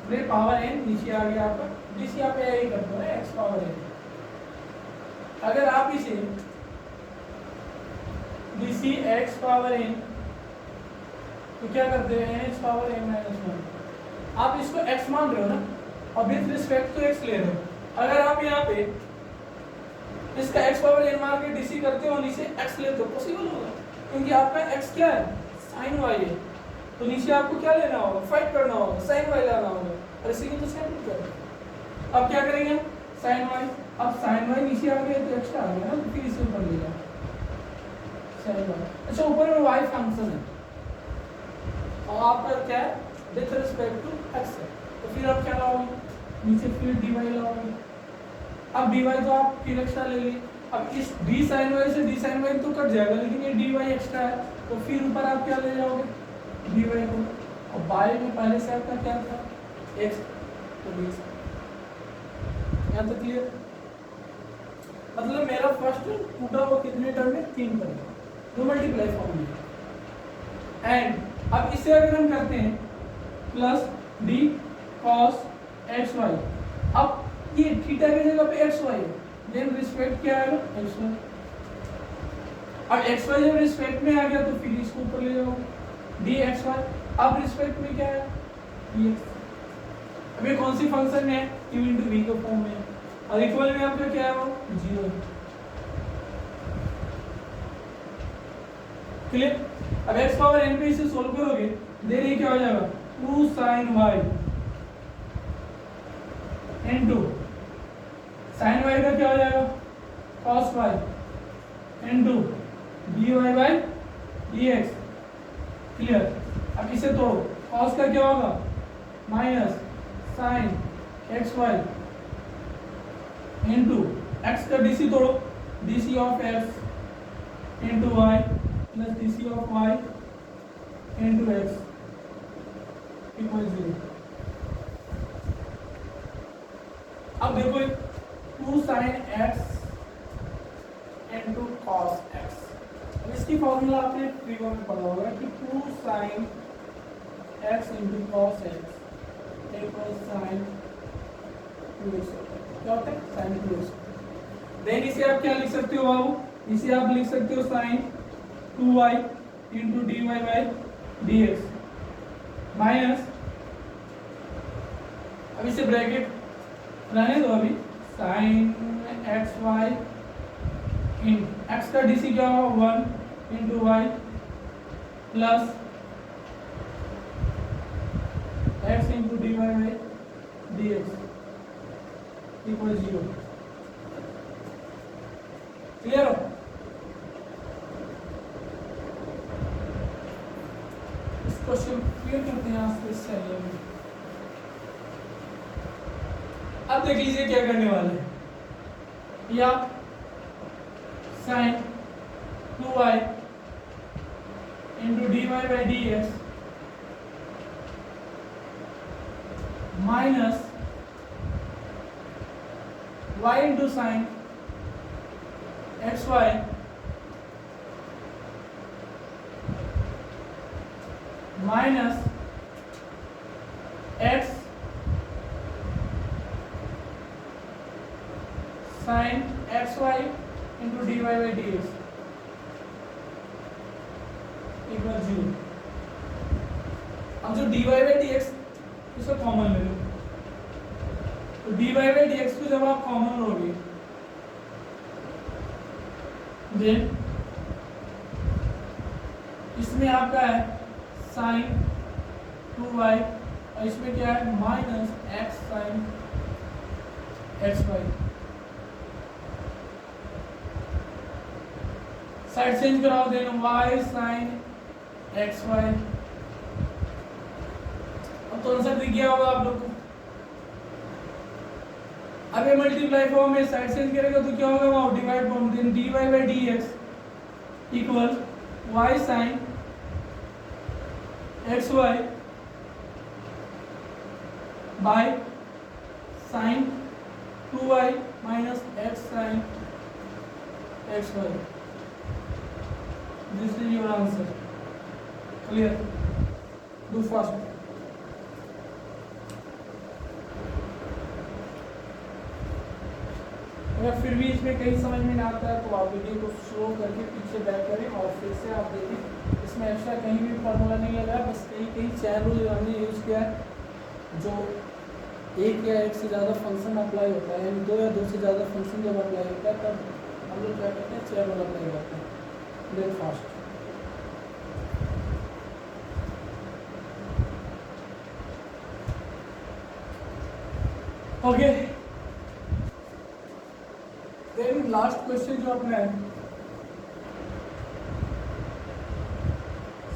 फिर पावर n नीचे आ गया आपका, dc आप यही कर दो x पावर n। अगर आप इसे dc x पावर n तो क्या करते हैं, n x power n minus 1। आप इसको x मान रहे हो ना, और विद रिस्पेक्ट टू x ले रहे हो। अगर आप यहाँ पे इसका x पावर n मार के dc करते हो, नीचे x लेते हो, पॉसिबल होगा, क्योंकि आपका x क्या है, sin y है, तो नीचे आपको क्या लेना होगा, फाइट करना होगा, sin y लाना होगा, और इसी को तो सेट करो। अब क्या करेंगे, sin y, अब sin y नीचे आ गया तो एक्स्ट्रा आ गया ना, तो फिर इसे ऊपर ले जाओ sin y। अच्छा, ऊपर में y फंक्शन है और आपका क्या है, विद रिस्पेक्ट टू x है, तो फिर आप क्या लाओगे, नीचे फिर dy लाओगे। अब dy तो आप फिर एक्स्ट्रा ले लिए, अब इस d sin y से d sin y तो कट जाएगा, लेकिन ये dy एक्स्ट्रा है, तो फिर ऊपर आप क्या ले जाओगे, dy को, और y में पहले से आपका क्या था, x, तो dx। यहाँ तक क्लियर? मतलब मेरा फर्स्ट टूटा वो कितने टर्म में, 3 टर्म, दो मल्टीप्लाई फॉर्म में। एंड अब इसे अगर हम करते हैं प्लस d cos xy, अब ये थीटा की जगह पे xy है, देन रिस्पेक्ट क्या आएगा, xy। अब xy जब रिस्पेक्ट में आ गया तो फिर इसको ऊपर ले जाओ, dxy। अब रिस्पेक्ट में क्या है, dx। अब ये कौन सी फंक्शन में है, u into v के फॉर्म में है, और इक्वल में आपका क्या है, वो 0 है। क्लियर? अब x पावर n पे इसे सोल्व करोगे, देन ये क्या हो जाएगा, 2 sin y into sin y का क्या हो जाएगा, cos y into dy by dx। Clear? अब इसे तोड़ो, cos का क्या होगा, minus sin xy into x का dc तोड़ो, dc of x into y plus dc of y into x equal 0। अब देखो 2 sin x into cos x, इसकी फॉर्मूला आपने ट्रिगो में पढ़ा होगा कि 2 sin x into cos x equals sin 2x, क्या होता है, sin 2x। देन इसे आप क्या लिख सकते हो बाबू, इसे आप लिख सकते हो sin 2y into dy by dx minus, अब इसे ब्रैकेट रहने दो अभी, sin xy इन x का dc क्या होगा, 1 into y plus x into dy by dx equal 0। Clear हो? इस क्वेश्चन क्लियर करते हैं आज के इस अब देख लीजिए क्या करने वाले हैं, या sine 2y into dy by D x minus y into sine xy minus x sine xy into D Y by D x equal 0। अब जो d Y by D x इसको कॉमन ले लो, तो d Y by D x को जब आप common लोगे देन इसमें आपका है साइन 2y और इसमें क्या है minus x sine xy। Side change कराओ देन y साइन xy। अब तो आंसर दिख गया होगा आप लोग को। अब ये मल्टीप्लाई फॉर्म में साइड चेंज करेगा तो क्या होगा, वहां divide form then dy by dx equal y sine xy by sine 2y minus x sine xy। This is your answer. Clear? Do fast. अगर फिर भी इसमें कहीं समझ में ना आता है तो आप वीडियो को स्लो करके पीछे बैक करें और फिर से आप देखें। इसमें एक्स्ट्रा कहीं भी फार्मूला नहीं लगा, बस कहीं चैन रूल हमने यूज़ किया है, जो एक या एक से ज़्यादा फंक्शन अप्लाई होता है, यानी दो या दो से ज़्यादा फंक्शन जब अप्लाई होता है तब हम लोग क्या करते हैं, चैन रूल अप्लाई करते हैं। Then fast. Okay, then last question जो अपना है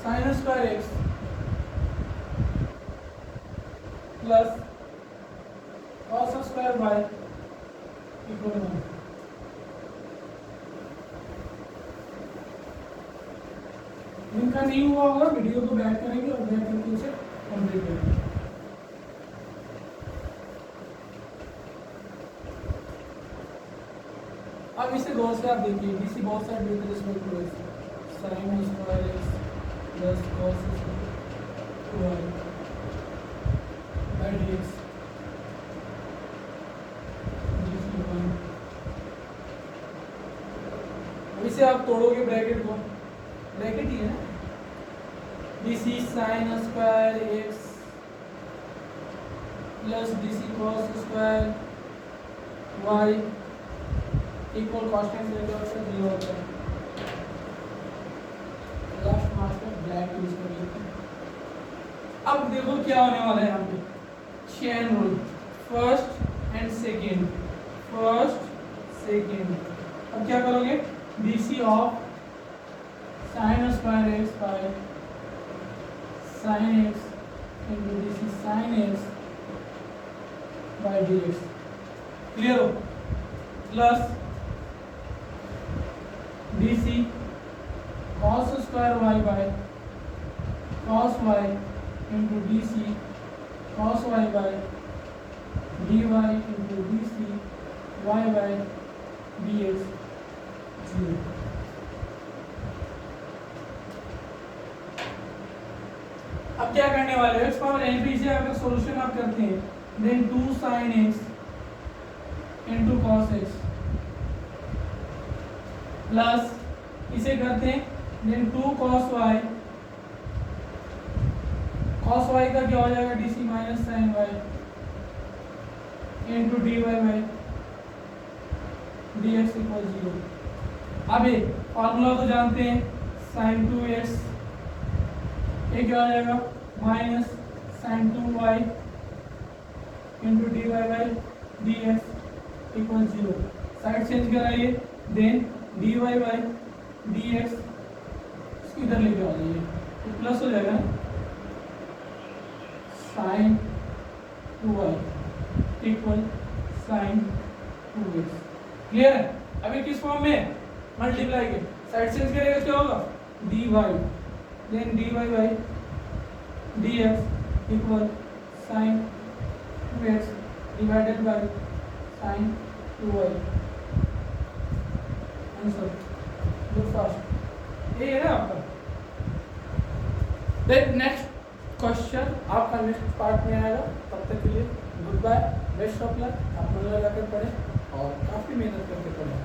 sine square x plus cos square y equal 1। इनका नहीं हुआ होगा, वीडियो को बैक करेंगे और बैक करके इसे कंप्लीट करेंगे। अब इसे गौर से आप देखिए, DC both side with respect to x sine square x plus cos square y by DX इसे आप तोड़ोगे ब्रैकेट को, ब्रैकेट ही है ना, DC sine square x plus DC cos square y equal constant लेकर उसका 0 होता है। लास्ट मार्क्स में ब्लैक यूज कर लेते हैं। अब देखो क्या होने वाला है यहाँ पे, chain rule first and second, first second. अब क्या करोगे, dc of sine square x by sine x into dc sine x by d x, clear हो, plus DC cos square y by cos y into dc cos y by d y into dc y by d x 0। अब क्या करने वाले हो, x power N P से अगर solution आप करते हैं then 2 sine x into cos x plus इसे करते हैं then 2 cos y, cos y का क्या हो जाएगा, DC minus sine y into D Y by D x equal 0। अब ये फॉर्मूला तो जानते हैं, साइन 2x ये क्या हो जाएगा minus sine 2y into D Y by D x equal 0। Side change कराइए then d Y by D x इधर लेके आ जाइए तो प्लस हो जाएगा sign 2y equal sine 2x। Clear है? अभी किस फॉर्म में? मल्टीप्लाई के साइड चेंज करेगा क्या होगा? dy then dy by dx equal sine 2x divided by sine 2y। Answer look fast, ये है ना आपका। देन नेक्स्ट क्वेश्चन आपका नेक्स्ट पार्ट में आएगा। तब तक के लिए good bye, best of luck. आप मन लगा कर पढ़ें और काफ़ी मेहनत करके पढ़ें।